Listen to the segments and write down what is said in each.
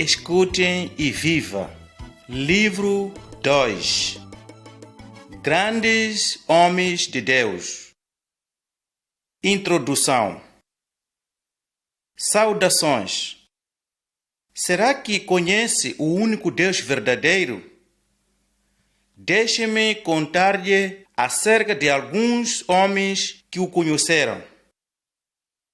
Escutem e viva. Livro 2. Grandes Homens de Deus. Introdução. Saudações. Será que conhece o único Deus verdadeiro? Deixe-me contar-lhe acerca de alguns homens que o conheceram.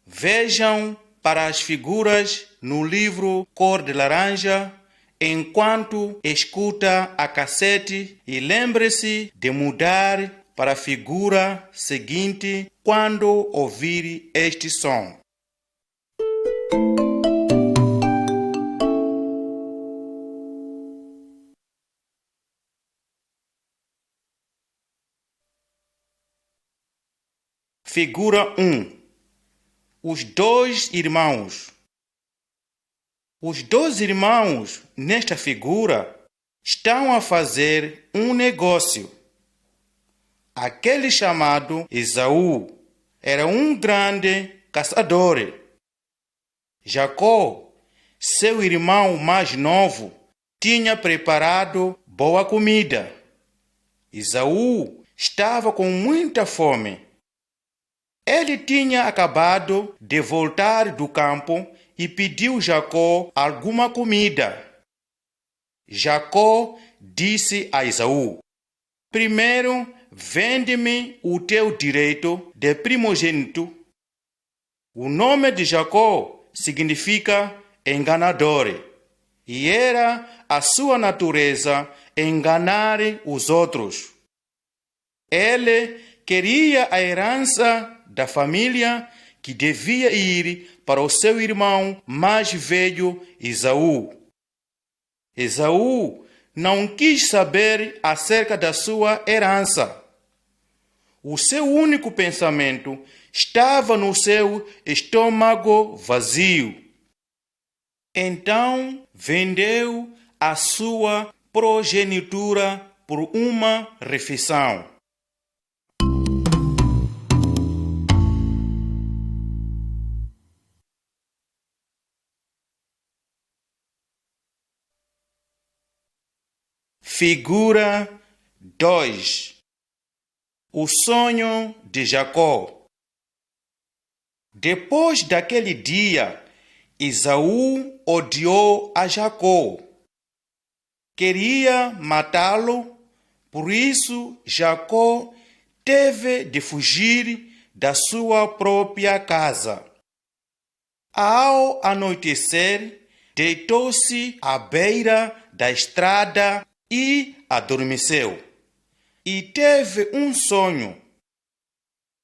Vejam para as figuras no livro Cor de Laranja enquanto escuta a cassete e lembre-se de mudar para a figura seguinte quando ouvir este som. Figura 1. Os dois irmãos. Os dois irmãos, nesta figura, estão a fazer um negócio. Aquele chamado Esaú era um grande caçador. Jacó, seu irmão mais novo, tinha preparado boa comida. Esaú estava com muita fome. Ele tinha acabado de voltar do campo e pediu Jacó alguma comida. Jacó disse a Esaú: primeiro, vende-me o teu direito de primogênito. O nome de Jacó significa enganador, e era a sua natureza enganar os outros. Ele queria a herança da família que devia ir para o seu irmão mais velho, Esaú. Esaú não quis saber acerca da sua herança. O seu único pensamento estava no seu estômago vazio. Então vendeu a sua progenitura por uma refeição. Figura 2. O sonho de Jacó. Depois daquele dia, Esaú odiou a Jacó. Queria matá-lo, por isso Jacó teve de fugir da sua própria casa. Ao anoitecer, deitou-se à beira da estrada e adormeceu. E teve um sonho.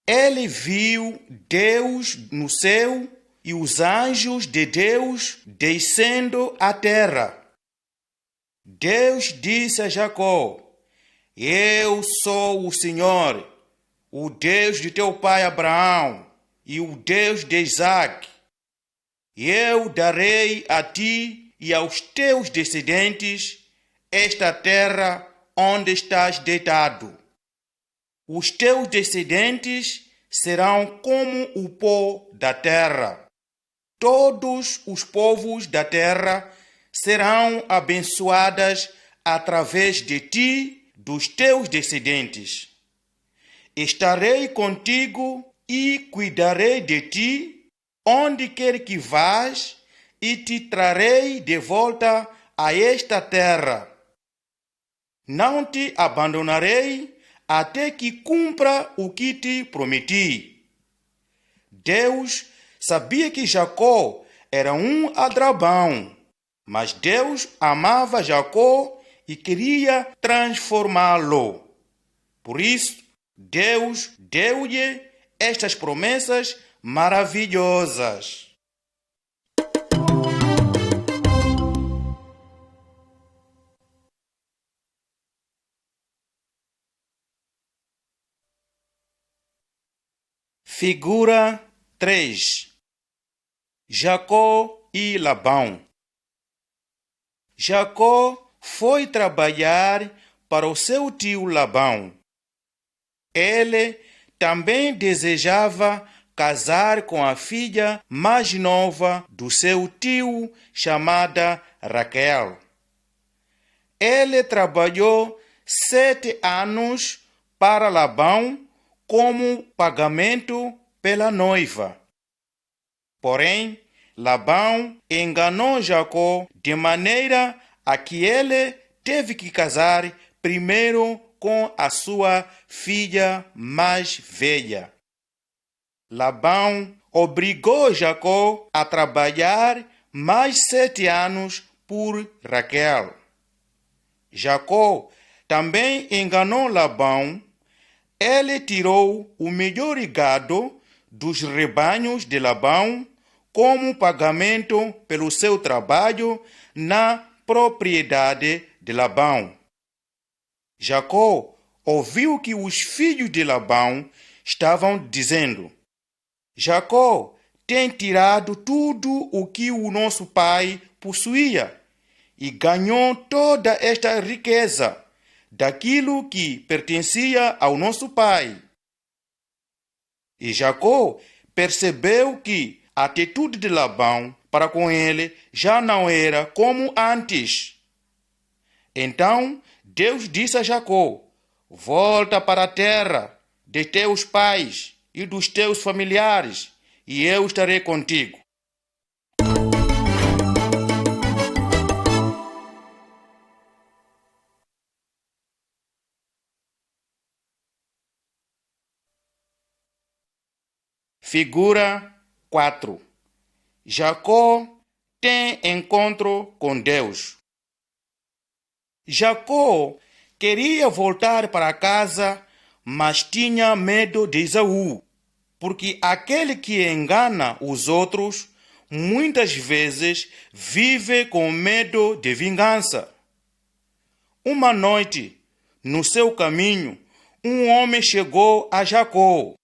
Ele viu Deus no céu e os anjos de Deus descendo à terra. Deus disse a Jacó: eu sou o Senhor, o Deus de teu pai Abraão e o Deus de Isaque. Eu darei a ti e aos teus descendentes esta terra onde estás deitado. Os teus descendentes serão como o pó da terra. Todos os povos da terra serão abençoados através de ti, dos teus descendentes. Estarei contigo e cuidarei de ti, onde quer que vás, e te trarei de volta a esta terra. Não te abandonarei até que cumpra o que te prometi. Deus sabia que Jacó era um aldrabão, mas Deus amava Jacó e queria transformá-lo. Por isso, Deus deu-lhe estas promessas maravilhosas. Figura 3. Jacó e Labão. Jacó foi trabalhar para o seu tio Labão. Ele também desejava casar com a filha mais nova do seu tio, chamada Raquel. Ele trabalhou 7 anos para Labão como pagamento pela noiva. Porém, Labão enganou Jacó de maneira a que ele teve que casar primeiro com a sua filha mais velha. Labão obrigou Jacó a trabalhar mais 7 anos por Raquel. Jacó também enganou Labão. Ele tirou o melhor gado dos rebanhos de Labão como pagamento pelo seu trabalho na propriedade de Labão. Jacó ouviu que os filhos de Labão estavam dizendo: Jacó tem tirado tudo o que o nosso pai possuía e ganhou toda esta riqueza daquilo que pertencia ao nosso pai. E Jacó percebeu que a atitude de Labão para com ele já não era como antes. Então Deus disse a Jacó: volta para a terra de teus pais e dos teus familiares, e eu estarei contigo. Figura 4. Jacó tem encontro com Deus. Jacó queria voltar para casa, mas tinha medo de Esaú, porque aquele que engana os outros muitas vezes vive com medo de vingança. Uma noite, no seu caminho, um homem chegou a Jacó.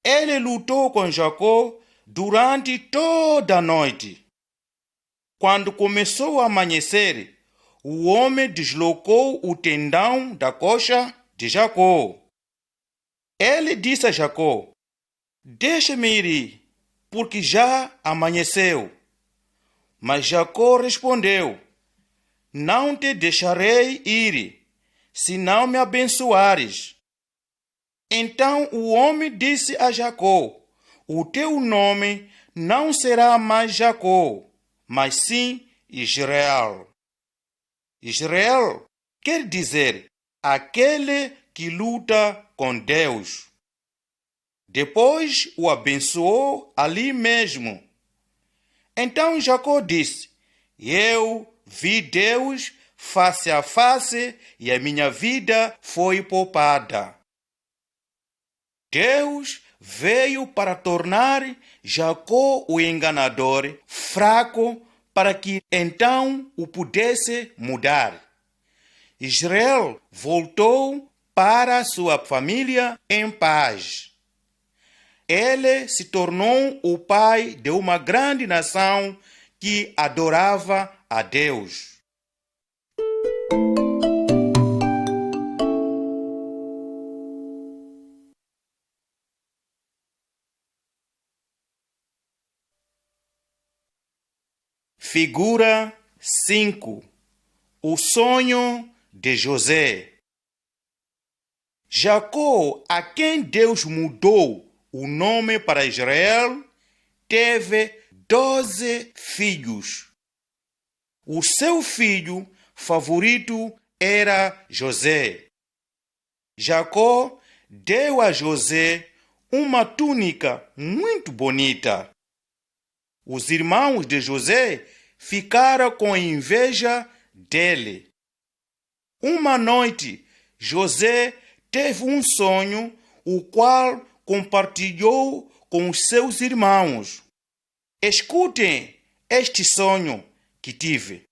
Ele lutou com Jacó durante toda a noite. Quando começou a amanhecer, o homem deslocou o tendão da coxa de Jacó. Ele disse a Jacó: deixa-me ir, porque já amanheceu. Mas Jacó respondeu: não te deixarei ir, se não me abençoares. Então o homem disse a Jacó: o teu nome não será mais Jacó, mas sim Israel. Israel quer dizer aquele que luta com Deus. Depois o abençoou ali mesmo. Então Jacó disse: eu vi Deus face a face e a minha vida foi poupada. Deus veio para tornar Jacó, o enganador, fraco, para que então o pudesse mudar. Israel voltou para sua família em paz. Ele se tornou o pai de uma grande nação que adorava a Deus. Figura 5. O sonho de José. Jacó, a quem Deus mudou o nome para Israel, teve 12 filhos. O seu filho favorito era José. Jacó deu a José uma túnica muito bonita. Os irmãos de José ficaram com inveja dele. Uma noite, José teve um sonho, o qual compartilhou com os seus irmãos. Escutem este sonho que tive.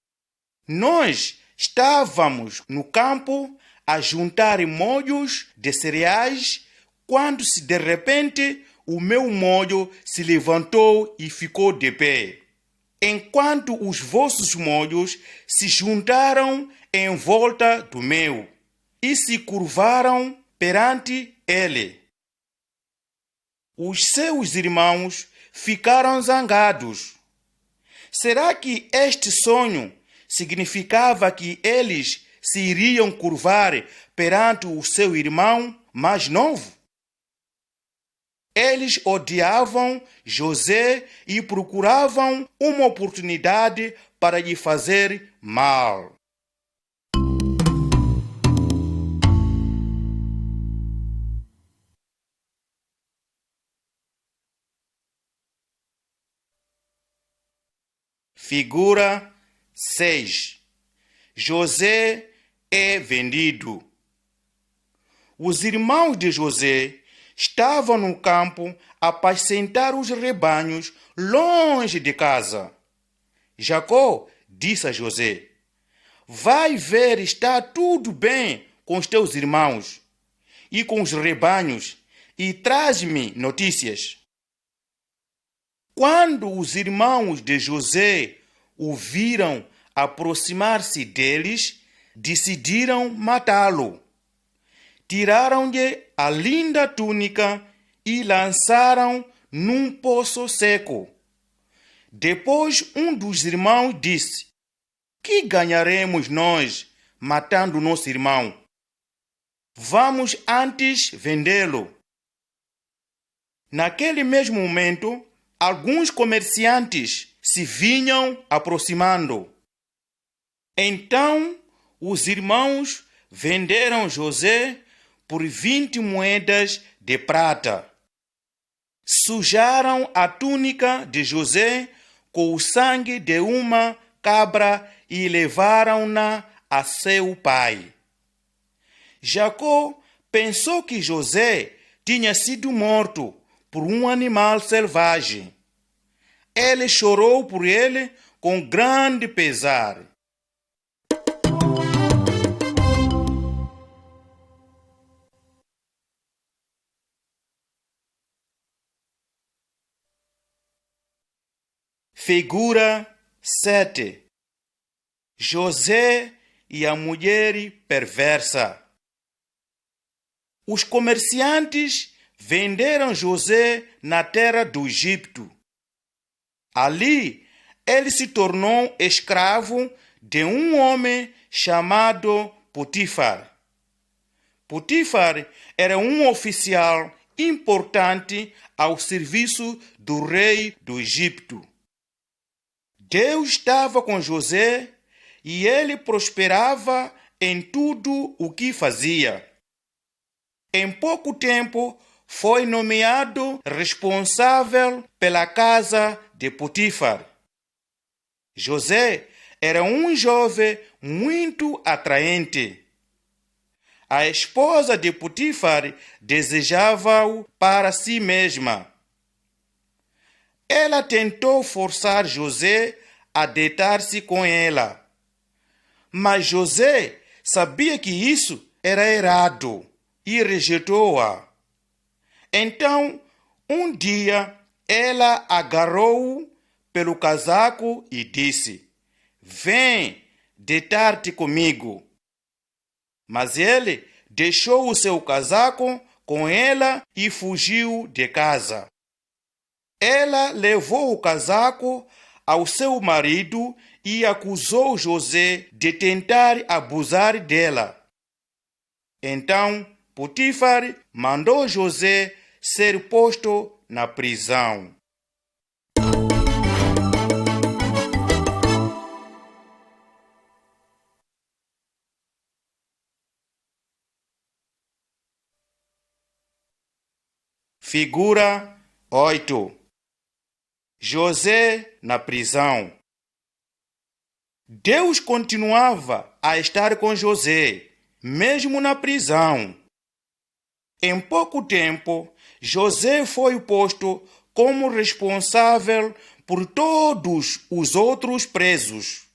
Nós estávamos no campo a juntar molhos de cereais, quando de repente o meu molho se levantou e ficou de pé, enquanto os vossos molhos se juntaram em volta do meu e se curvaram perante ele. Os seus irmãos ficaram zangados. Será que este sonho significava que eles se iriam curvar perante o seu irmão mais novo? Eles odiavam José e procuravam uma oportunidade para lhe fazer mal. Figura 6. José é vendido. Os irmãos de José estavam no campo a apacentar os rebanhos longe de casa. Jacó disse a José: vai ver, está tudo bem com os teus irmãos e com os rebanhos, e traz-me notícias. Quando os irmãos de José o viram aproximar-se deles, decidiram matá-lo. Tiraram-lhe a linda túnica e lançaram num poço seco. Depois um dos irmãos disse: que ganharemos nós matando nosso irmão? Vamos antes vendê-lo. Naquele mesmo momento, alguns comerciantes se vinham aproximando. Então, os irmãos venderam José por 20 moedas de prata. Sujaram a túnica de José com o sangue de uma cabra e levaram-na a seu pai. Jacó pensou que José tinha sido morto por um animal selvagem. Ele chorou por ele com grande pesar. Figura 7. José e a mulher perversa. Os comerciantes venderam José na terra do Egito. Ali, ele se tornou escravo de um homem chamado Potifar. Potifar era um oficial importante ao serviço do rei do Egito. Deus estava com José e ele prosperava em tudo o que fazia. Em pouco tempo, foi nomeado responsável pela casa de Potifar. José era um jovem muito atraente. A esposa de Potifar desejava-o para si mesma. Ela tentou forçar José a deitar-se com ela. Mas José sabia que isso era errado e rejeitou-a. Então, um dia, ela agarrou-o pelo casaco e disse: vem deitar-te comigo. Mas ele deixou o seu casaco com ela e fugiu de casa. Ela levou o casaco ao seu marido e acusou José de tentar abusar dela. Então, Potifar mandou José ser posto na prisão. Figura 8. José na prisão. Deus continuava a estar com José, mesmo na prisão. Em pouco tempo, José foi posto como responsável por todos os outros presos.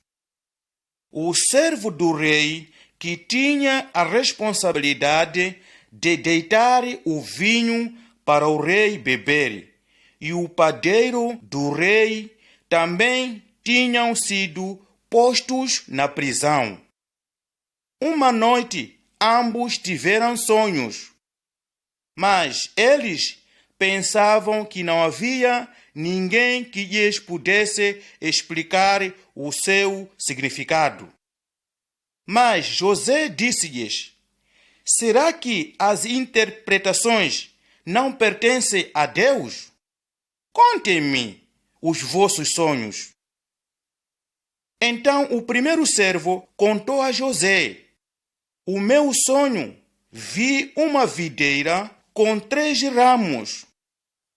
O servo do rei, que tinha a responsabilidade de deitar o vinho para o rei beber, e o padeiro do rei também tinham sido postos na prisão. Uma noite, ambos tiveram sonhos, mas eles pensavam que não havia ninguém que lhes pudesse explicar o seu significado. Mas José disse-lhes: será que as interpretações não pertencem a Deus? Contem-me os vossos sonhos. Então o primeiro servo contou a José: o meu sonho, vi uma videira com 3 ramos.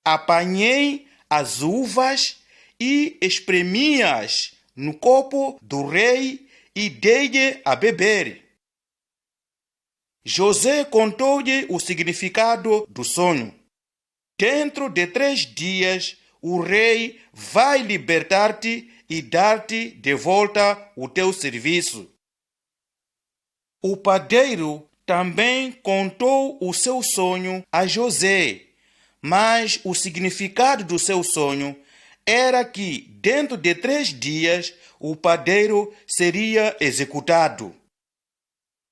Apanhei as uvas e espremi-as no copo do rei e dei-lhe a beber. José contou-lhe o significado do sonho. Dentro de 3 dias, o rei vai libertar-te e dar-te de volta o teu serviço. O padeiro também contou o seu sonho a José, mas o significado do seu sonho era que dentro de 3 dias o padeiro seria executado.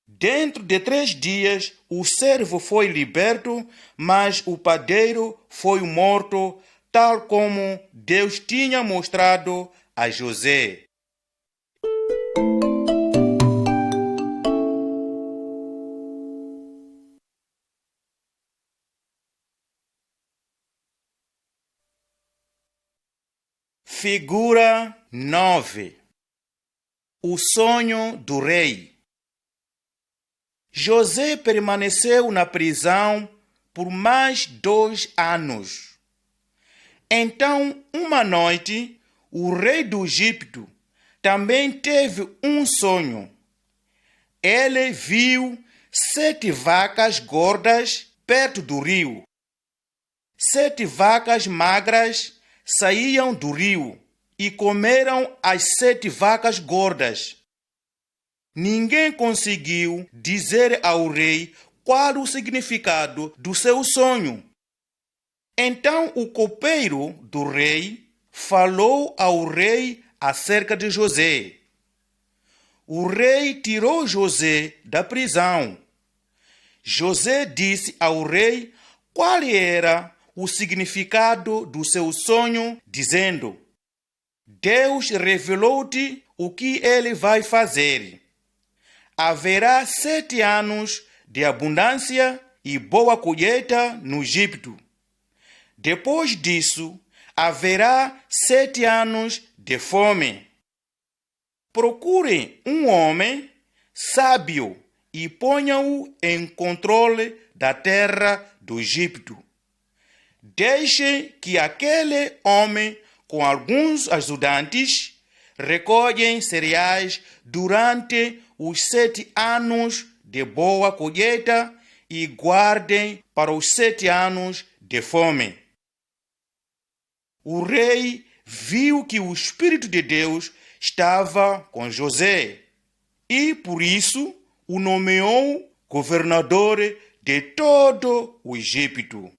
Dentro de 3 dias o servo foi liberto, mas o padeiro foi morto, tal como Deus tinha mostrado a José. Figura 9. O sonho do rei. José permaneceu na prisão por mais 2 anos. Então, uma noite, o rei do Egito também teve um sonho. Ele viu 7 vacas gordas perto do rio. 7 vacas magras saíam do rio e comeram as 7 vacas gordas. Ninguém conseguiu dizer ao rei qual o significado do seu sonho. Então o copeiro do rei falou ao rei acerca de José. O rei tirou José da prisão. José disse ao rei qual era o significado do seu sonho, dizendo: Deus revelou-te o que ele vai fazer. Haverá 7 anos de abundância e boa colheita no Egito. Depois disso, haverá 7 anos de fome. Procure um homem sábio e ponha-o em controle da terra do Egito. Deixe que aquele homem, com alguns ajudantes, recolhem cereais durante os 7 anos de boa colheita e guardem para os 7 anos de fome. O rei viu que o Espírito de Deus estava com José e, por isso, o nomeou governador de todo o Egito.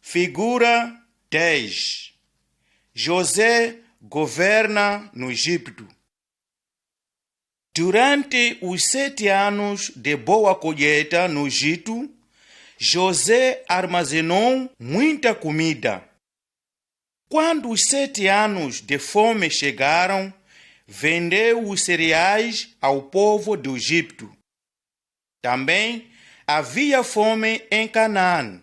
Figura 10. José governa no Egito. Durante os 7 anos de boa colheita no Egito, José armazenou muita comida. Quando os 7 anos de fome chegaram, vendeu os cereais ao povo do Egito. Também havia fome em Canaã.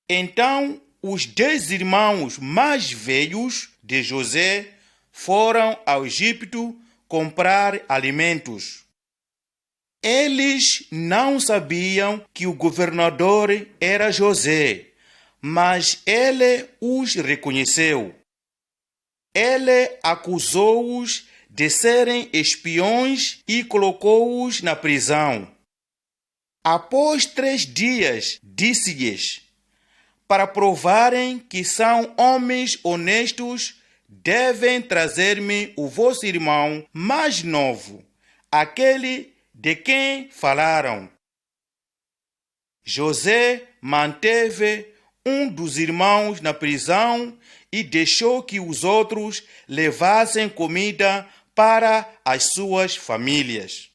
Então, os 10 irmãos mais velhos de José foram ao Egito comprar alimentos. Eles não sabiam que o governador era José, mas ele os reconheceu. Ele acusou-os de serem espiões e colocou-os na prisão. Após 3 dias, disse-lhes: para provarem que são homens honestos, devem trazer-me o vosso irmão mais novo, aquele de quem falaram. José manteve um dos irmãos na prisão e deixou que os outros levassem comida para as suas famílias.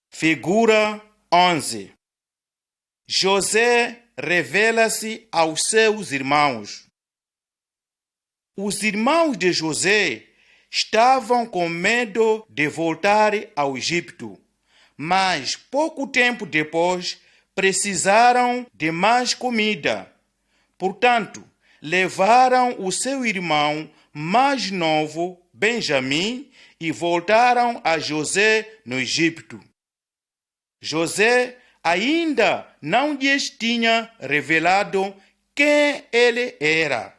Figura 11. José revela-se aos seus irmãos. Os irmãos de José estavam com medo de voltar ao Egito, mas pouco tempo depois precisaram de mais comida. Portanto, levaram o seu irmão mais novo, Benjamim, e voltaram a José no Egito. José ainda não lhes tinha revelado quem ele era.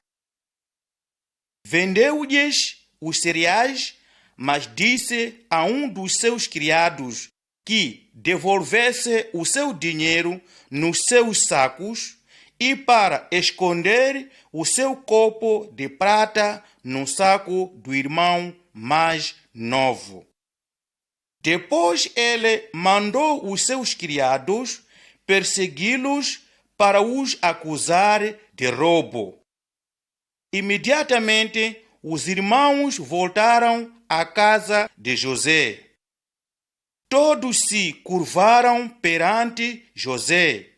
Vendeu-lhes os cereais, mas disse a um dos seus criados que devolvesse o seu dinheiro nos seus sacos e para esconder o seu copo de prata no saco do irmão mais novo. Depois ele mandou os seus criados persegui-los para os acusar de roubo. Imediatamente, os irmãos voltaram à casa de José. Todos se curvaram perante José,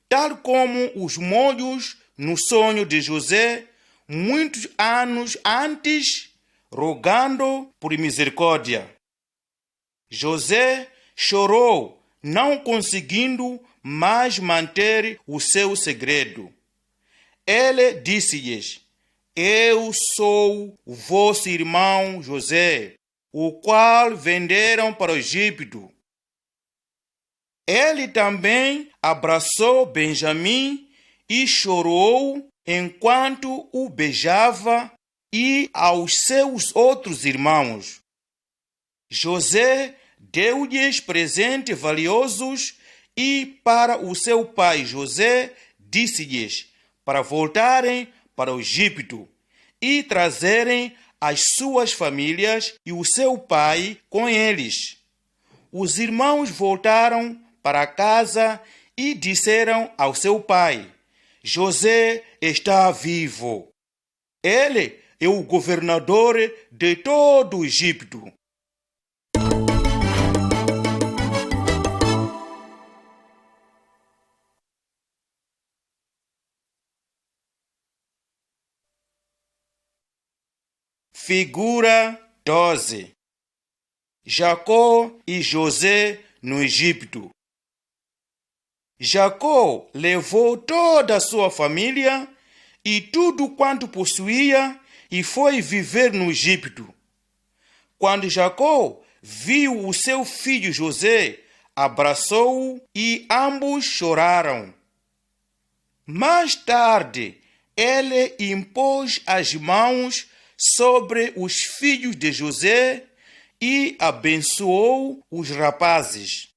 tal como os molhos no sonho de José, muitos anos antes, rogando por misericórdia. José chorou, não conseguindo mais manter o seu segredo. Ele disse-lhes: Eu sou o vosso irmão José, o qual venderam para o Egito. Ele também abraçou Benjamim e chorou enquanto o beijava e aos seus outros irmãos. José deu-lhes presentes valiosos e para o seu pai José disse-lhes para voltarem para o Egito e trazerem as suas famílias e o seu pai com eles. Os irmãos voltaram para casa e disseram ao seu pai: José está vivo. Ele é o governador de todo o Egito. Figura 12. Jacó e José no Egito. Jacó levou toda a sua família e tudo quanto possuía e foi viver no Egito. Quando Jacó viu o seu filho José, abraçou-o e ambos choraram. Mais tarde, ele impôs as mãos sobre os filhos de José e abençoou os rapazes.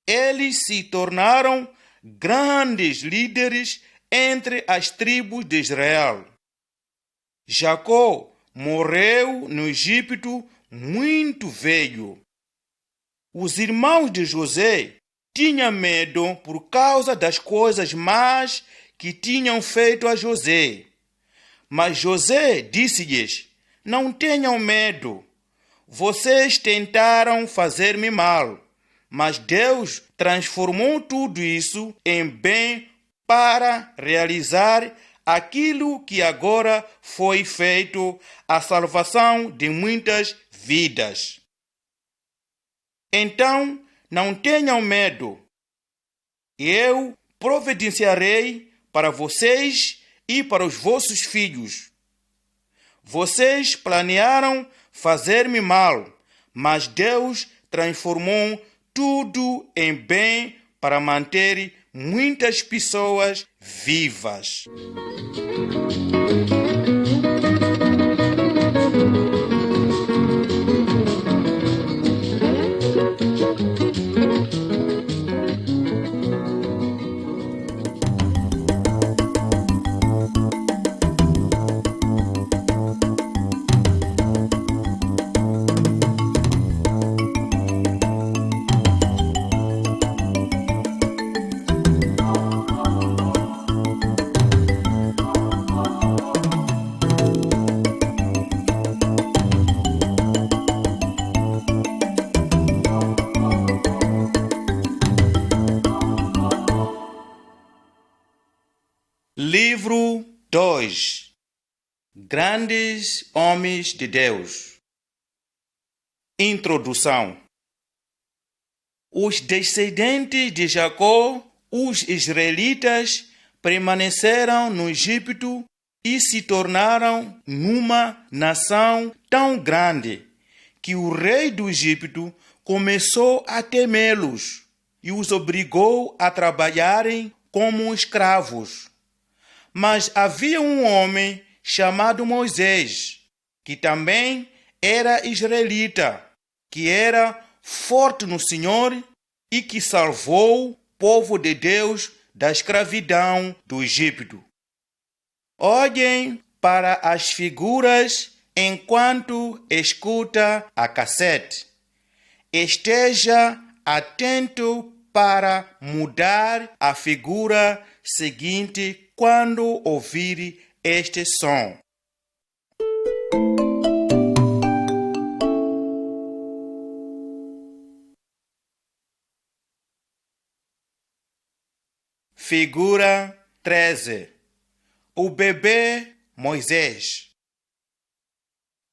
Eles se tornaram grandes líderes entre as tribos de Israel. Jacó morreu no Egito muito velho. Os irmãos de José tinham medo por causa das coisas más que tinham feito a José. Mas José disse-lhes: Não tenham medo. Vocês tentaram fazer-me mal, mas Deus transformou tudo isso em bem para realizar aquilo que agora foi feito, a salvação de muitas vidas. Então, não tenham medo. Eu providenciarei para vocês e para os vossos filhos. Vocês planearam fazer-me mal, mas Deus transformou tudo em bem para manter muitas pessoas vivas. Livro 2. Grandes Homens de Deus. Introdução. Os descendentes de Jacó, os israelitas, permaneceram no Egito e se tornaram numa nação tão grande que o rei do Egito começou a temê-los e os obrigou a trabalharem como escravos. Mas havia um homem chamado Moisés, que também era israelita, que era forte no Senhor e que salvou o povo de Deus da escravidão do Egito. Olhem para as figuras enquanto escuta a cassete. Esteja atento para mudar a figura seguinte quando ouvir este som. Figura 13. O bebê Moisés.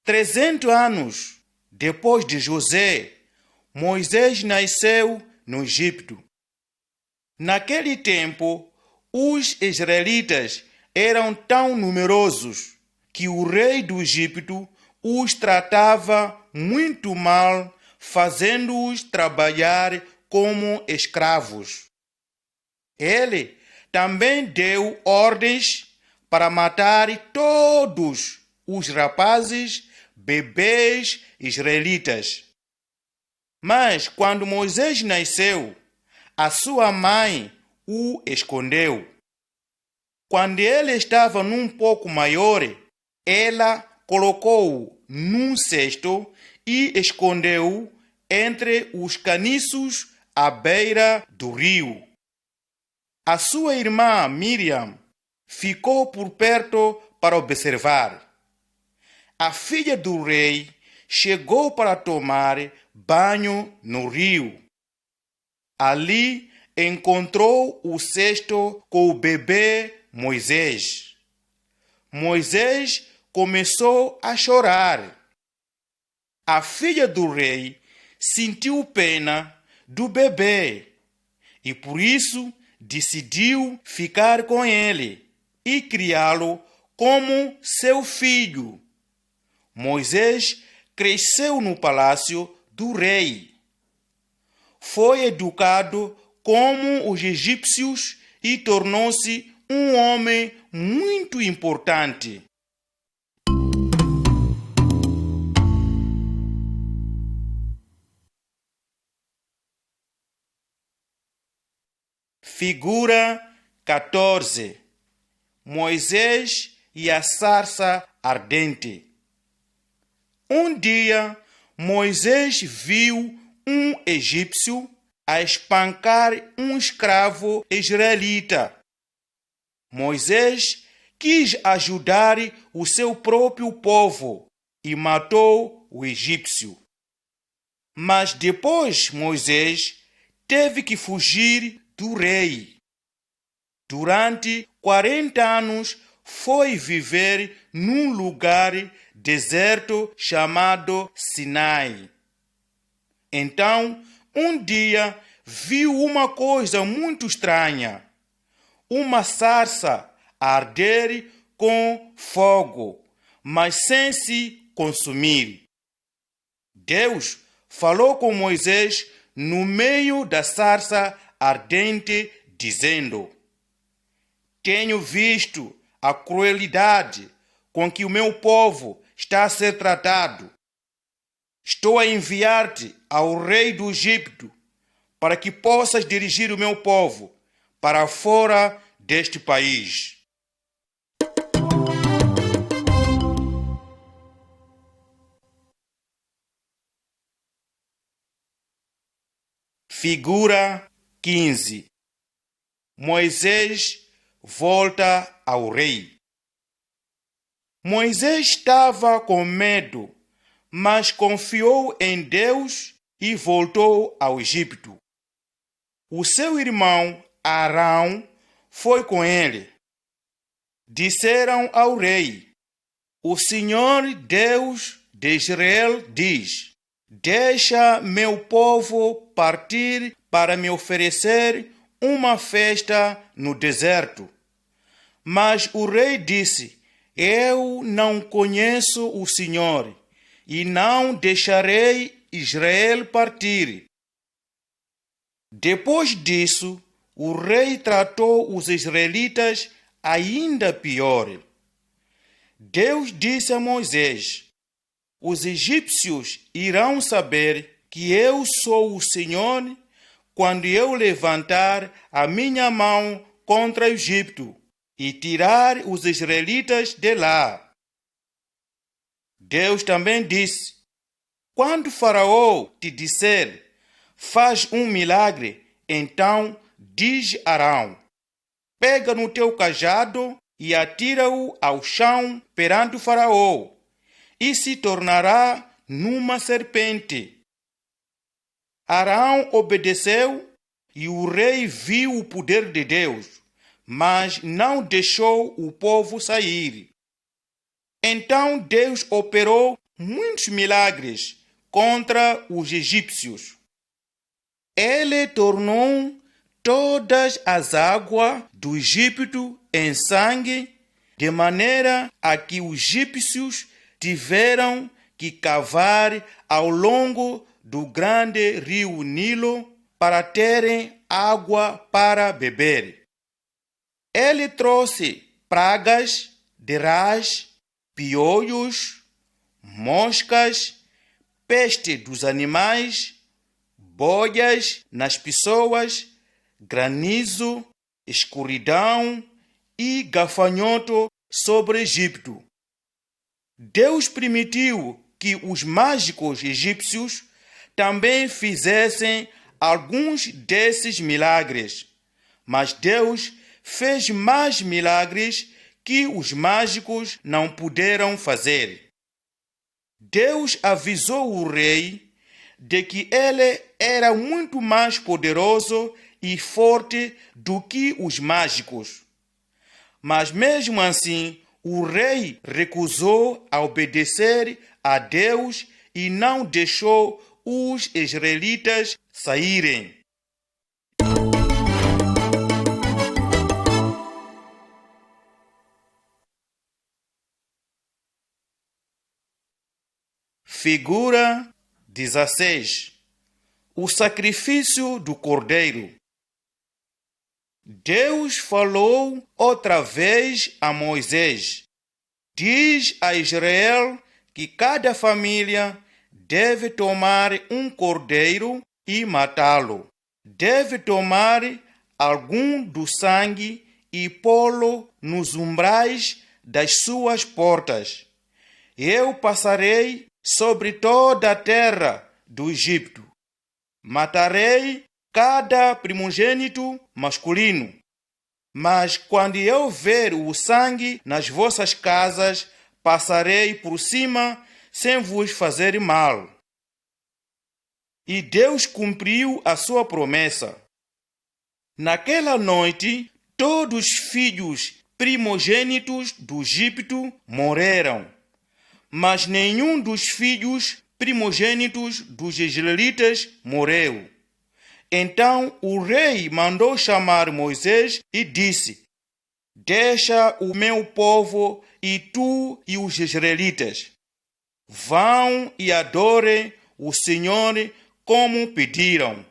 300 anos depois de José, Moisés nasceu no Egito. Naquele tempo, os israelitas eram tão numerosos que o rei do Egito os tratava muito mal, fazendo-os trabalhar como escravos. Ele também deu ordens para matar todos os rapazes, bebês israelitas. Mas quando Moisés nasceu, a sua mãe o escondeu. Quando ele estava num pouco maior, ela colocou-o num cesto e escondeu-o entre os caniços à beira do rio. A sua irmã Miriam ficou por perto para observar. A filha do rei chegou para tomar banho no rio. Ali encontrou o cesto com o bebê Moisés. Moisés começou a chorar. A filha do rei sentiu pena do bebê e por isso decidiu ficar com ele e criá-lo como seu filho. Moisés cresceu no palácio do rei. Foi educado como os egípcios e tornou-se um homem muito importante. Figura 14. Moisés e a sarça ardente. Um dia, Moisés viu um egípcio a espancar um escravo israelita. Moisés quis ajudar o seu próprio povo e matou o egípcio. Mas depois Moisés teve que fugir do rei. Durante 40 anos foi viver num lugar deserto chamado Sinai. Então, um dia, viu uma coisa muito estranha. Uma sarça a arder com fogo, mas sem se consumir. Deus falou com Moisés no meio da sarça ardente, dizendo: Tenho visto a crueldade com que o meu povo está a ser tratado. Estou a enviar-te ao rei do Egito para que possas dirigir o meu povo para fora deste país. Figura 15. Moisés volta ao rei. Moisés estava com medo, mas confiou em Deus e voltou ao Egito. O seu irmão Arão foi com ele. disseram ao rei: O Senhor Deus de Israel diz: Deixa meu povo partir para me oferecer uma festa no deserto. Mas o rei disse: Eu não conheço o Senhor e não deixarei Israel partir. Depois disso, o rei tratou os israelitas ainda pior. Deus disse a Moisés: Os egípcios irão saber que eu sou o Senhor quando eu levantar a minha mão contra o Egito e tirar os israelitas de lá. Deus também disse: Quando Faraó te disser, faz um milagre, então diz a Arão: Pega no teu cajado e atira-o ao chão perante o Faraó, e se tornará numa serpente. Arão obedeceu e o rei viu o poder de Deus, mas não deixou o povo sair. Então Deus operou muitos milagres contra os egípcios. Ele tornou todas as águas do Egito em sangue, de maneira a que os egípcios tiveram que cavar ao longo do grande rio Nilo para terem água para beber. Ele trouxe pragas de raiz, piolhos, moscas, peste dos animais, bolhas nas pessoas, granizo, escuridão e gafanhoto sobre o Egito. Deus permitiu que os mágicos egípcios também fizessem alguns desses milagres, mas Deus fez mais milagres que os mágicos não puderam fazer. Deus avisou o rei de que ele era muito mais poderoso e forte do que os mágicos. Mas mesmo assim, o rei recusou a obedecer a Deus e não deixou os israelitas saírem. Figura 16. O sacrifício do cordeiro. Deus falou outra vez a Moisés: Diz a Israel que cada família deve tomar um cordeiro e matá-lo. Deve tomar algum do sangue e pô-lo nos umbrais das suas portas. Eu passarei sobre toda a terra do Egito. Matarei cada primogênito masculino. Mas quando eu ver o sangue nas vossas casas, passarei por cima sem vos fazer mal. E Deus cumpriu a sua promessa. Naquela noite, todos os filhos primogênitos do Egito morreram, mas nenhum dos filhos primogênitos dos israelitas morreu. Então o rei mandou chamar Moisés e disse: Deixa o meu povo e tu e os israelitas. Vão e adorem o Senhor como pediram.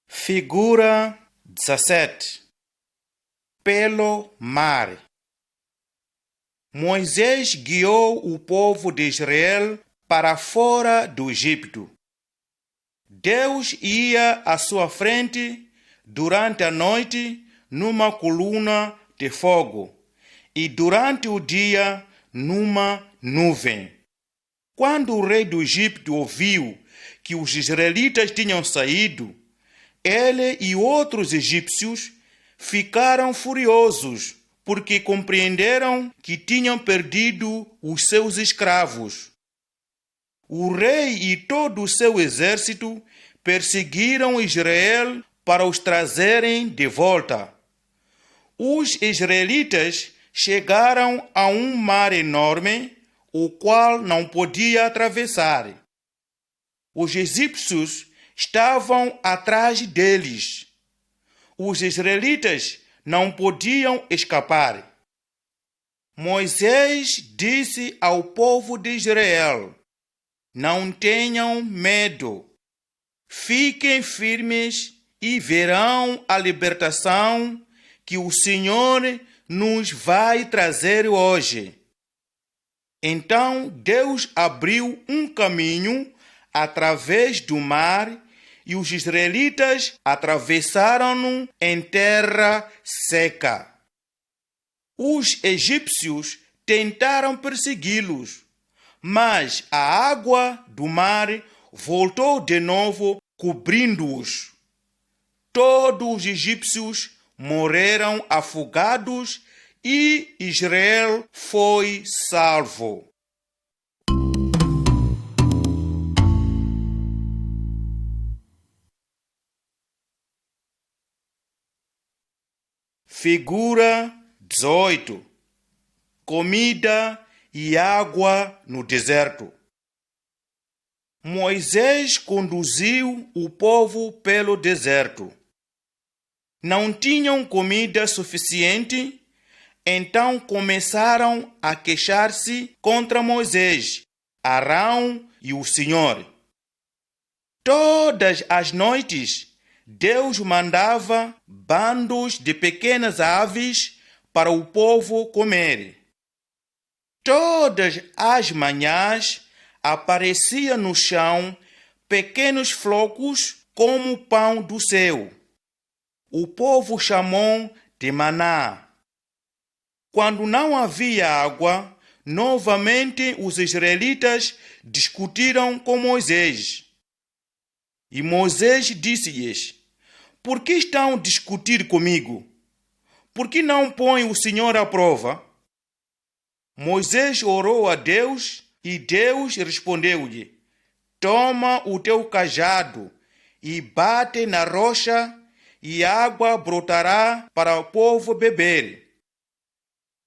Figura 17. Pelo mar. Moisés guiou o povo de Israel para fora do Egito. Deus ia à sua frente durante a noite numa coluna de fogo e durante o dia numa nuvem. Quando o rei do Egito ouviu que os israelitas tinham saído, ele e outros egípcios ficaram furiosos porque compreenderam que tinham perdido os seus escravos. o rei e todo o seu exército perseguiram Israel para os trazerem de volta. Os israelitas chegaram a um mar enorme, o qual não podia atravessar. Os egípcios estavam atrás deles. Os israelitas não podiam escapar. Moisés disse ao povo de Israel: não tenham medo, fiquem firmes e verão a libertação que o Senhor nos vai trazer hoje. Então Deus abriu um caminho através do mar e os israelitas atravessaram-no em terra seca. Os egípcios tentaram persegui-los, mas a água do mar voltou de novo cobrindo-os. Todos os egípcios morreram afogados e Israel foi salvo. Figura 18. Comida e água no deserto. Moisés conduziu o povo pelo deserto. Não tinham comida suficiente, então começaram a queixar-se contra Moisés, Arão e o Senhor. Todas as noites, Deus mandava bandos de pequenas aves para o povo comer. Todas as manhãs aparecia no chão pequenos flocos como pão do céu. O povo chamou de maná. Quando não havia água, novamente os israelitas discutiram com Moisés. E Moisés disse-lhes: por que estão a discutir comigo? Por que não põem o Senhor à prova? Moisés orou a Deus e Deus respondeu-lhe: toma o teu cajado e bate na rocha e água brotará para o povo beber.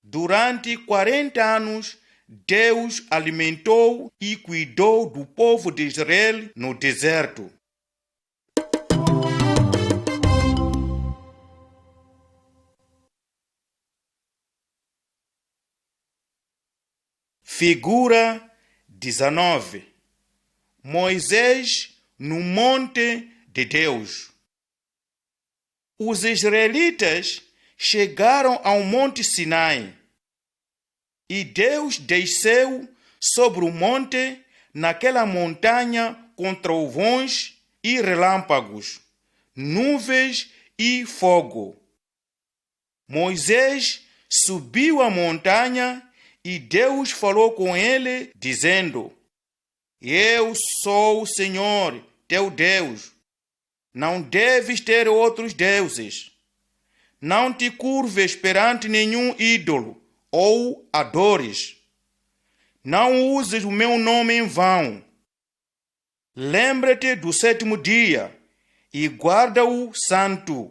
Durante 40 anos, Deus alimentou e cuidou do povo de Israel no deserto. Figura 19. Moisés no monte de Deus. Os israelitas chegaram ao monte Sinai e Deus desceu sobre o monte, naquela montanha, com trovões e relâmpagos, nuvens e fogo. Moisés subiu a montanha e Deus falou com ele, dizendo: eu sou o Senhor, teu Deus. Não deves ter outros deuses. Não te curves perante nenhum ídolo ou adores. Não uses o meu nome em vão. Lembra-te do 7º dia e guarda-o santo.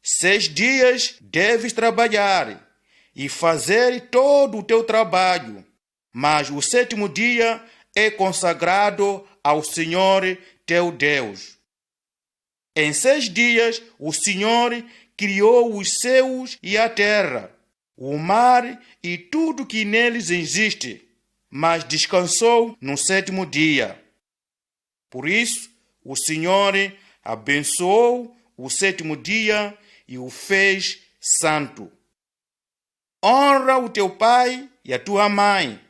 6 dias deves trabalhar e fazer todo o teu trabalho, mas o 7º dia é consagrado ao Senhor teu Deus. Em 6 dias o Senhor criou os céus e a terra, o mar e tudo que neles existe, mas descansou no 7º dia. Por isso, o Senhor abençoou o 7º dia e o fez santo. Honra o teu pai e a tua mãe.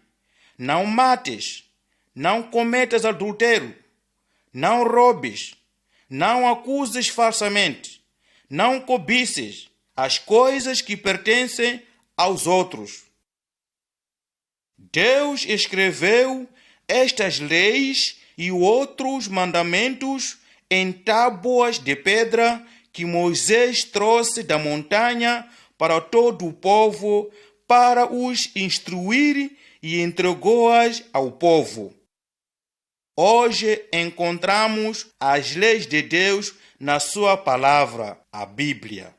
Não mates, não cometas adultério, não roubes, não acuses falsamente, não cobices as coisas que pertencem aos outros. Deus escreveu estas leis e outros mandamentos em tábuas de pedra que Moisés trouxe da montanha para todo o povo, para os instruir, e entregou-as ao povo. Hoje encontramos as leis de Deus na sua palavra, a Bíblia.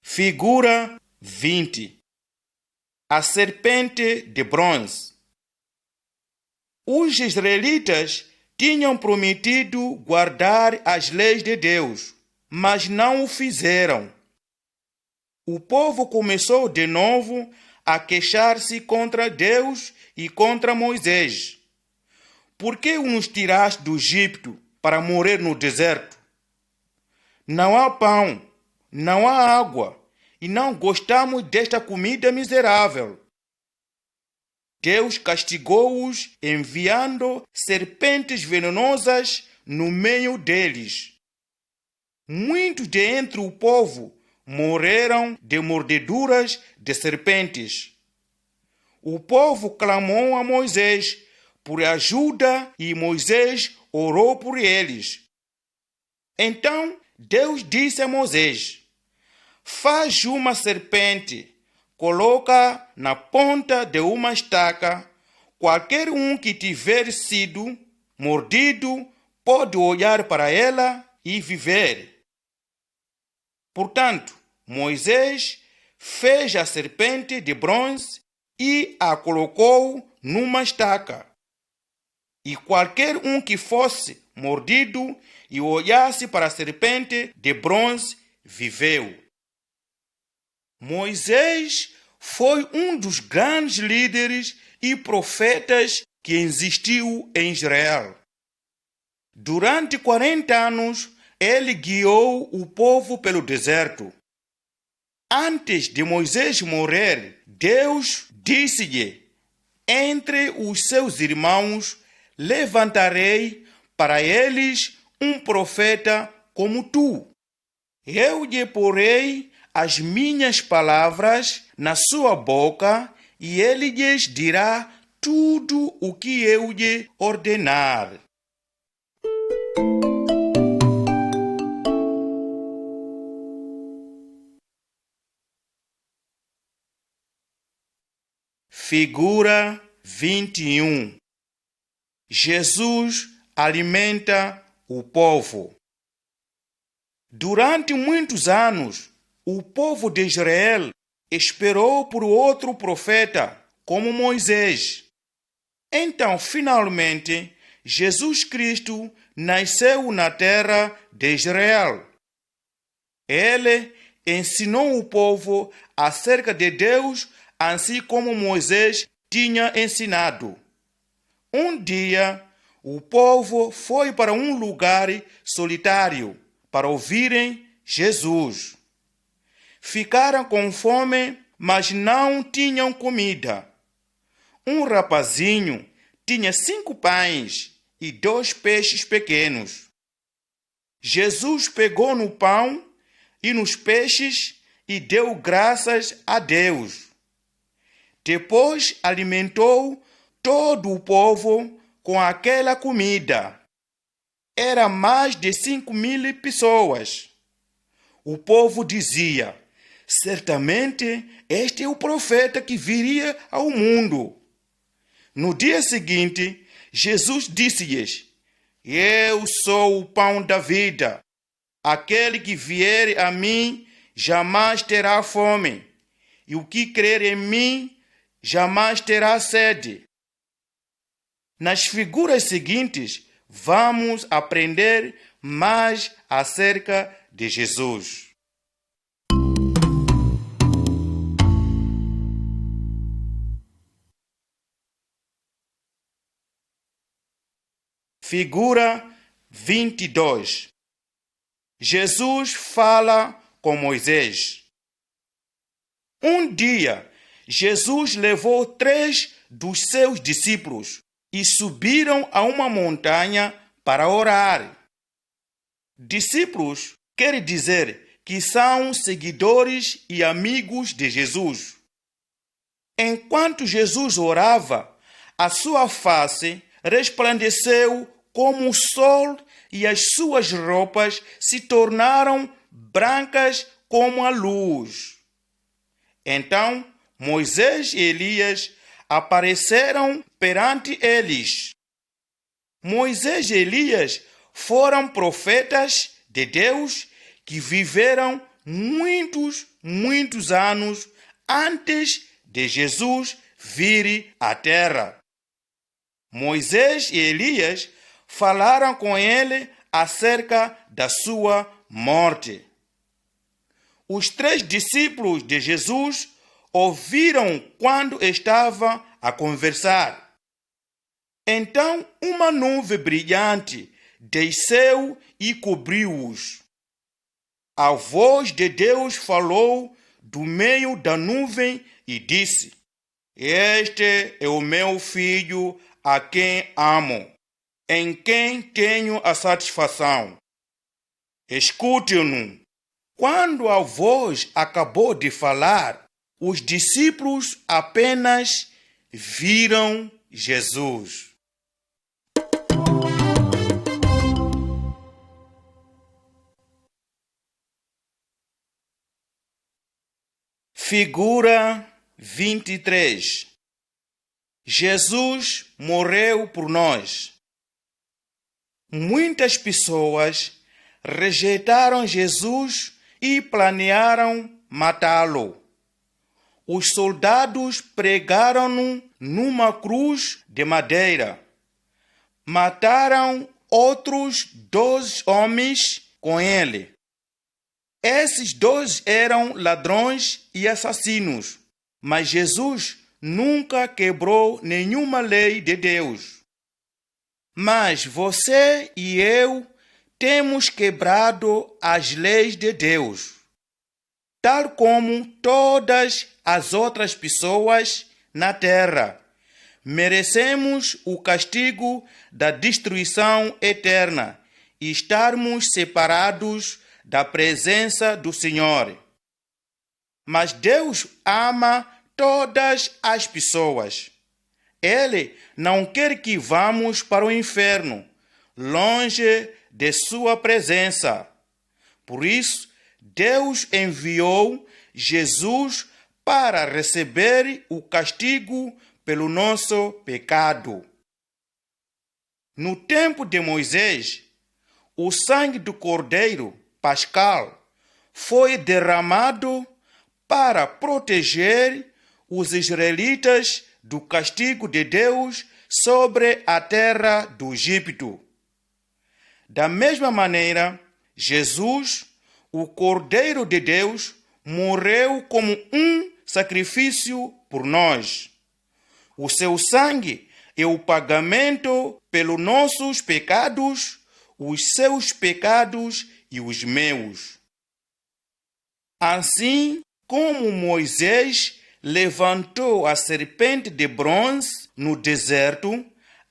Figura 20. A serpente de bronze. Os israelitas tinham prometido guardar as leis de Deus, mas não o fizeram. O povo começou de novo a queixar-se contra Deus e contra Moisés. Por que nos tiraste do Egito para morrer no deserto? Não há pão, não há água, e não gostamos desta comida miserável. Deus castigou-os enviando serpentes venenosas no meio deles. Muitos de entre o povo morreram de mordeduras de serpentes. O povo clamou a Moisés por ajuda e Moisés orou por eles. Então Deus disse a Moisés: faz uma serpente, coloca na ponta de uma estaca. Qualquer um que tiver sido mordido pode olhar para ela e viver. Portanto, Moisés fez a serpente de bronze e a colocou numa estaca. E qualquer um que fosse mordido e olhasse para a serpente de bronze viveu. Moisés foi um dos grandes líderes e profetas que existiu em Israel. Durante 40 anos, ele guiou o povo pelo deserto. Antes de Moisés morrer, Deus disse-lhe: entre os seus irmãos levantarei para eles um profeta como tu. Eu lhe porei as minhas palavras na sua boca e ele lhes dirá tudo o que eu lhe ordenar. Figura 21. Jesus alimenta o povo. Durante muitos anos, o povo de Israel esperou por outro profeta, como Moisés. Então, finalmente, Jesus Cristo nasceu na terra de Israel. Ele ensinou o povo acerca de Deus, assim como Moisés tinha ensinado. Um dia, o povo foi para um lugar solitário para ouvirem Jesus. Ficaram com fome, mas não tinham comida. Um rapazinho tinha 5 pães e 2 peixes pequenos. Jesus pegou no pão e nos peixes e deu graças a Deus. Depois alimentou todo o povo com aquela comida. Era mais de 5.000 pessoas. O povo dizia: certamente este é o profeta que viria ao mundo. No dia seguinte, Jesus disse-lhes: eu sou o pão da vida. Aquele que vier a mim jamais terá fome, e o que crer em mim jamais terá sede. Nas figuras seguintes, vamos aprender mais acerca de Jesus. Figura 22. Jesus fala com Moisés. Um dia, Jesus levou 3 dos seus discípulos e subiram a uma montanha para orar. Discípulos quer dizer que são seguidores e amigos de Jesus. Enquanto Jesus orava, a sua face resplandeceu como o sol e as suas roupas se tornaram brancas como a luz. Então Moisés e Elias apareceram perante eles. Moisés e Elias foram profetas de Deus que viveram muitos anos antes de Jesus vir à terra. Moisés e Elias falaram com ele acerca da sua morte. Os 3 discípulos de Jesus ouviram quando estava a conversar. Então uma nuvem brilhante desceu e cobriu-os. A voz de Deus falou do meio da nuvem e disse: Este é o meu filho a quem amo, em quem tenho a satisfação. Escute-no. Quando a voz acabou de falar, os discípulos apenas viram Jesus. Figura 23. Jesus morreu por nós. Muitas pessoas rejeitaram Jesus e planearam matá-lo. Os soldados pregaram-no numa cruz de madeira. Mataram outros 2 homens com ele. Esses 2 eram ladrões e assassinos, mas Jesus nunca quebrou nenhuma lei de Deus. Mas você e eu temos quebrado as leis de Deus, tal como todas as outras pessoas na terra. Merecemos o castigo da destruição eterna e estarmos separados da presença do Senhor. Mas Deus ama todas as pessoas. Ele não quer que vamos para o inferno, longe de sua presença. Por isso, Deus enviou Jesus para receber o castigo pelo nosso pecado. No tempo de Moisés, o sangue do Cordeiro Pascal foi derramado para proteger os israelitas do castigo de Deus sobre a terra do Egito. Da mesma maneira, Jesus, o Cordeiro de Deus, morreu como um sacrifício por nós. O seu sangue é o pagamento pelos nossos pecados, os seus pecados e os meus. Assim como Moisés levantou a serpente de bronze no deserto,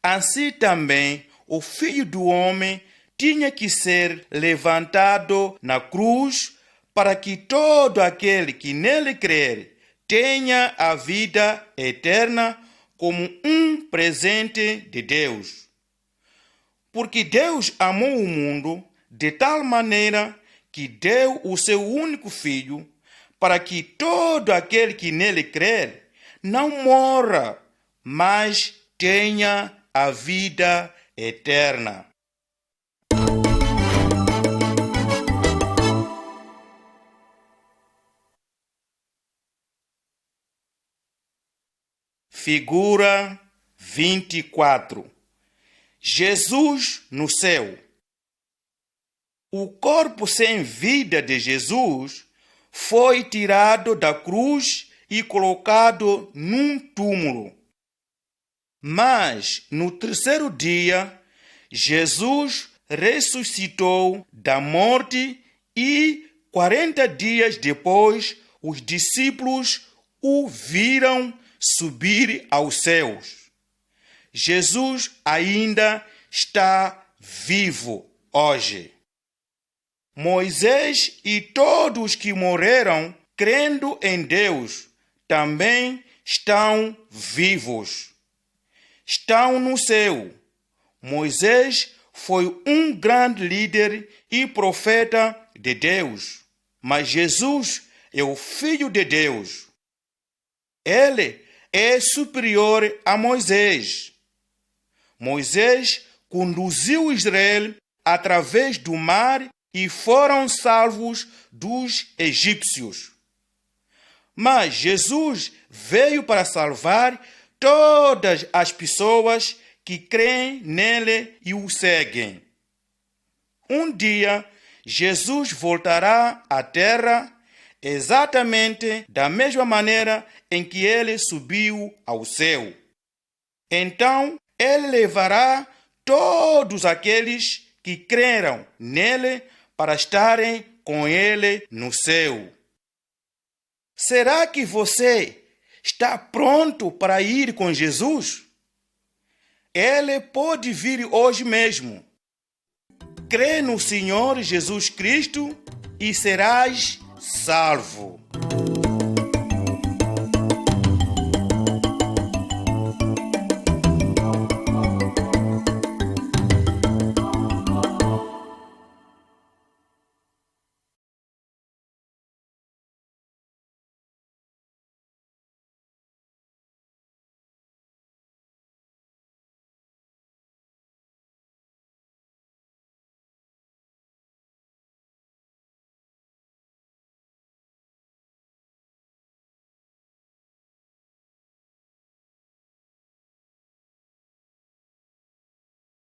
assim também o Filho do Homem tinha que ser levantado na cruz para que todo aquele que nele crer tenha a vida eterna como um presente de Deus. Porque Deus amou o mundo de tal maneira que deu o seu único Filho, para que todo aquele que nele crer não morra, mas tenha a vida eterna. Figura 24. Jesus no céu. O corpo sem vida de Jesus foi tirado da cruz e colocado num túmulo. Mas no 3º dia, Jesus ressuscitou da morte e 40 dias depois os discípulos o viram subir aos céus. Jesus ainda está vivo hoje. Moisés e todos que morreram crendo em Deus também estão vivos. Estão no céu. Moisés foi um grande líder e profeta de Deus, mas Jesus é o Filho de Deus. Ele é superior a Moisés. Moisés conduziu Israel através do mar e foram salvos dos egípcios. Mas Jesus veio para salvar todas as pessoas que creem nele e o seguem. Um dia, Jesus voltará à terra exatamente da mesma maneira em que ele subiu ao céu. Então, ele levará todos aqueles que creram nele para estarem com ele no céu. Será que você está pronto para ir com Jesus? Ele pode vir hoje mesmo. Crê no Senhor Jesus Cristo e serás salvo.